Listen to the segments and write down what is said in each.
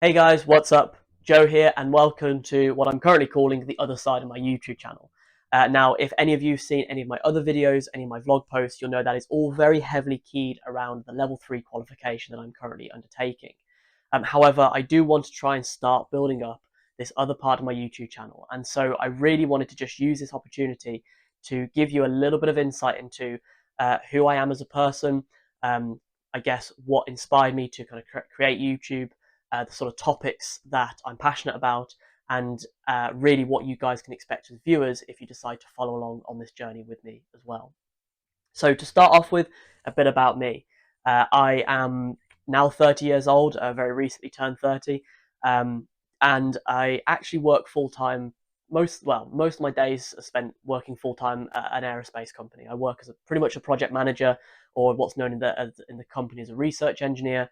Hey guys, what's up? Joe here, and welcome to what I'm currently calling the other side of my YouTube channel. Now, if any of you have seen any of my other videos, any of my vlog posts, you'll know that it's all very heavily keyed around the level 3 qualification that I'm currently undertaking. However, I do want to try and start building up this other part of my YouTube channel, and so I really wanted to just use this opportunity to give you a little bit of insight into who I am as a person, I guess what inspired me to kind of create YouTube, the sort of topics that I'm passionate about, and really what you guys can expect as viewers if you decide to follow along on this journey with me as well. So to start off with, a bit about me. I am now 30 years old, very recently turned 30, um, and I actually work full time. Most of my days are spent working full time at an aerospace company. I work as pretty much a project manager, or what's known in the company as a research engineer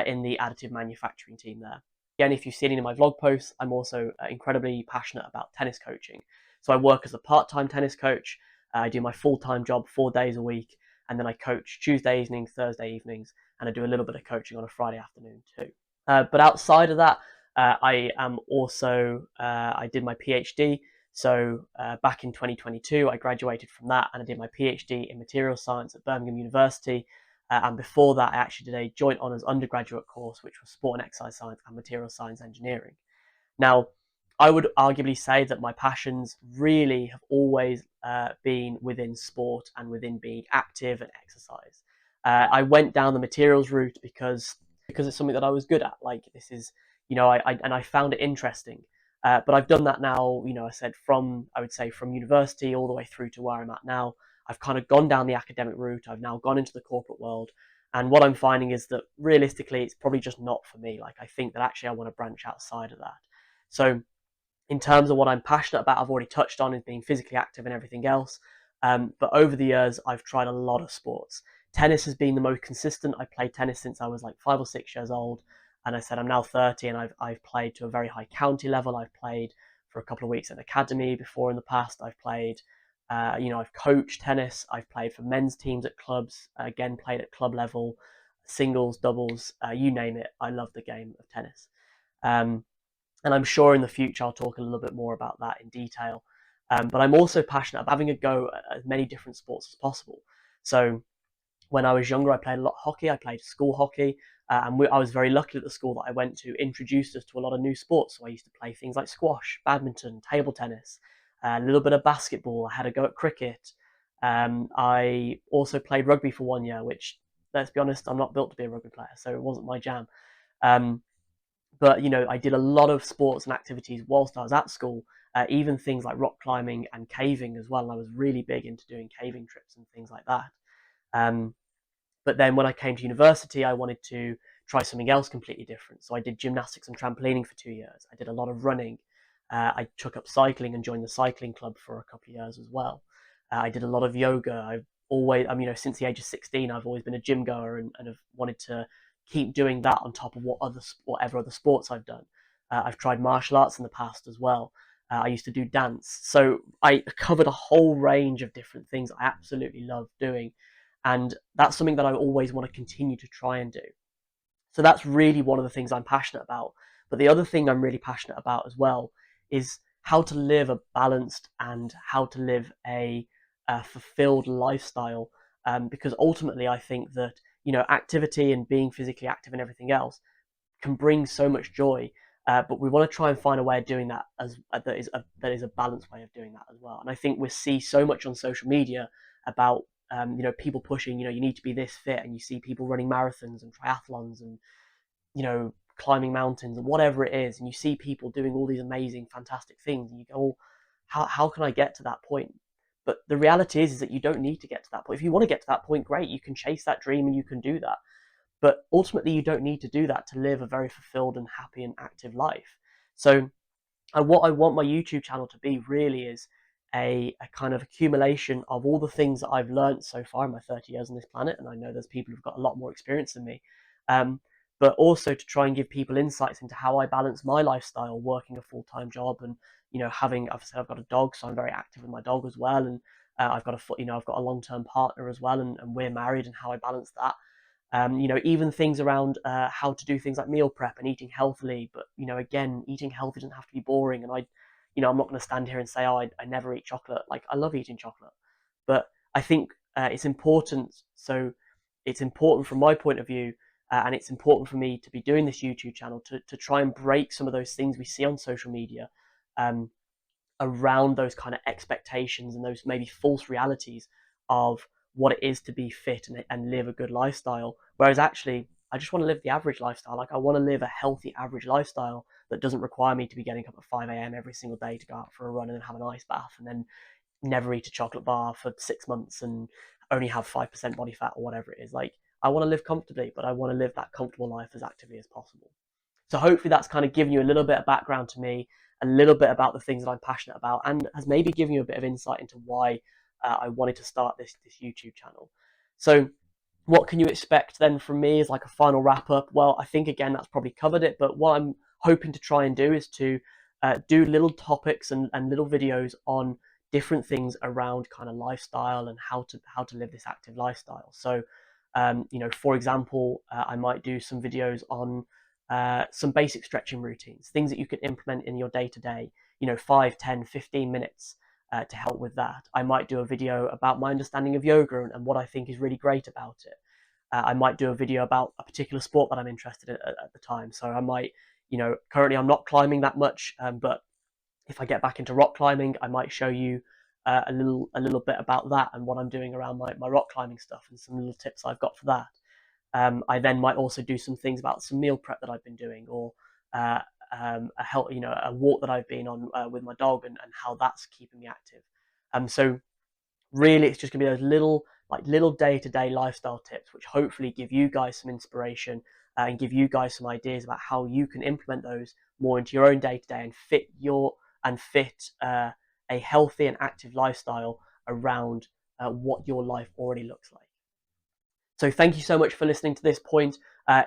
in the additive manufacturing team there. Again, if you've seen any of my vlog posts, I'm also incredibly passionate about tennis coaching. So I work as a part-time tennis coach. I do my full-time job 4 days a week, and then I coach Tuesday evenings, Thursday evenings, and I do a little bit of coaching on a Friday afternoon too. But outside of that, I am also I did my PhD. So back in 2022, I graduated from that, and I did my PhD in materials science at Birmingham University. And before that, I actually did a joint honours undergraduate course, which was sport and exercise science and materials science engineering. Now, I would arguably say that my passions really have always been within sport and within being active and exercise. I went down the materials route because it's something that I was good at. Like this is, I found it interesting. But I've done that now. I said I would say from university all the way through to where I'm at now. I've kind of gone down the academic route. I've now gone into the corporate world. And what I'm finding is that realistically, it's probably just not for me. Like I think that actually I want to branch outside of that. So in terms of what I'm passionate about, I've already touched on is being physically active and everything else. But over the years, I've tried a lot of sports. Tennis has been the most consistent. I played tennis since I was like 5 or 6 years old, and I said I'm now 30, and I've played to a very high county level. I've played for a couple of weeks at an academy before in the past. I've played, I've coached tennis. I've played for men's teams at clubs. Again, played at club level, singles, doubles, you name it. I love the game of tennis. Um, and I'm sure in the future I'll talk a little bit more about that in detail. But I'm also passionate about having a go at as many different sports as possible. So when I was younger, I played a lot of hockey. I played school hockey, I was very lucky that the school that I went to introduced us to a lot of new sports. So I used to play things like squash, badminton, table tennis, a little bit of basketball. I had a go at cricket. I also played rugby for 1 year, which, let's be honest, I'm not built to be a rugby player, so it wasn't my jam. Um, but I did a lot of sports and activities whilst I was at school, even things like rock climbing and caving as well. And I was really big into doing caving trips and things like that. Um, but then when I came to university, I wanted to try something else completely different. So I did gymnastics and trampolining for 2 years. I did a lot of running. I took up cycling and joined the cycling club for a couple of years as well. I did a lot of yoga. Since the age of 16, I've always been a gym goer, and have wanted to keep doing that on top of whatever other sports I've done. I've tried martial arts in the past as well. I used to do dance. So I covered a whole range of different things I absolutely love doing. And that's something that I always want to continue to try and do. So that's really one of the things I'm passionate about. But the other thing I'm really passionate about as well is how to live a balanced and how to live a fulfilled lifestyle. Because ultimately, I think that activity and being physically active and everything else can bring so much joy. But we want to try and find a way of doing that that is a balanced way of doing that as well. And I think we see so much on social media about people pushing, you need to be this fit, and you see people running marathons and triathlons and climbing mountains and whatever it is, and you see people doing all these amazing, fantastic things, and you go, oh, how can I get to that point? But the reality is that you don't need to get to that point. If you want to get to that point, great, you can chase that dream and you can do that. But ultimately, you don't need to do that to live a very fulfilled and happy and active life. So, what I want my YouTube channel to be really is a kind of accumulation of all the things that I've learned so far in my 30 years on this planet. And I know there's people who've got a lot more experience than me. Um, but also to try and give people insights into how I balance my lifestyle, working a full-time job, and I've got a dog, so I'm very active with my dog as well, and I've got a long-term partner as well, and we're married, and how I balance that. Even things around how to do things like meal prep and eating healthily. But again, eating healthy doesn't have to be boring. And I'm not going to stand here and say, oh, I never eat chocolate. Like, I love eating chocolate, but I think it's important. So it's important from my point of view, and it's important for me to be doing this YouTube channel to try and break some of those things we see on social media. Um, Around those kind of expectations and those maybe false realities of what it is to be fit and live a good lifestyle. Whereas actually, I just want to live the average lifestyle. Like, I want to live a healthy average lifestyle that doesn't require me to be getting up at 5 a.m. every single day to go out for a run and then have an ice bath and then never eat a chocolate bar for 6 months and only have 5% body fat or whatever it is. Like, I want to live comfortably, but I want to live that comfortable life as actively as possible. So hopefully that's kind of given you a little bit of background to me, a little bit about the things that I'm passionate about, and has maybe given you a bit of insight into why I wanted to start this YouTube channel. So what can you expect then from me as like a final wrap up? Well, I think again that's probably covered it, but what I'm hoping to try and do is to do little topics and little videos on different things around kind of lifestyle and how to live this active lifestyle. So for example, I might do some videos on some basic stretching routines, things that you can implement in your day to day, 5, 10, 15 minutes to help with that. I might do a video about my understanding of yoga and what I think is really great about it. I might do a video about a particular sport that I'm interested in at the time. So I might, currently I'm not climbing that much, but if I get back into rock climbing, I might show you a little bit about that and what I'm doing around my rock climbing stuff and some little tips I've got for that. I then might also do some things about some meal prep that I've been doing, or uh, a walk that I've been on with my dog, and how that's keeping me active. So really, it's just gonna be those little day-to-day lifestyle tips, which hopefully give you guys some inspiration and give you guys some ideas about how you can implement those more into your own day-to-day and fit a healthy and active lifestyle around what your life already looks like. So thank you so much for listening to this point.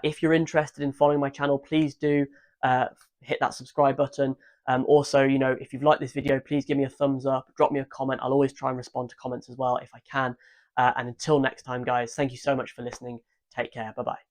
If you're interested in following my channel, please do hit that subscribe button. Also, if you've liked this video, please give me a thumbs up, drop me a comment. I'll always try and respond to comments as well if I can. And until next time, guys, thank you so much for listening. Take care. Bye-bye.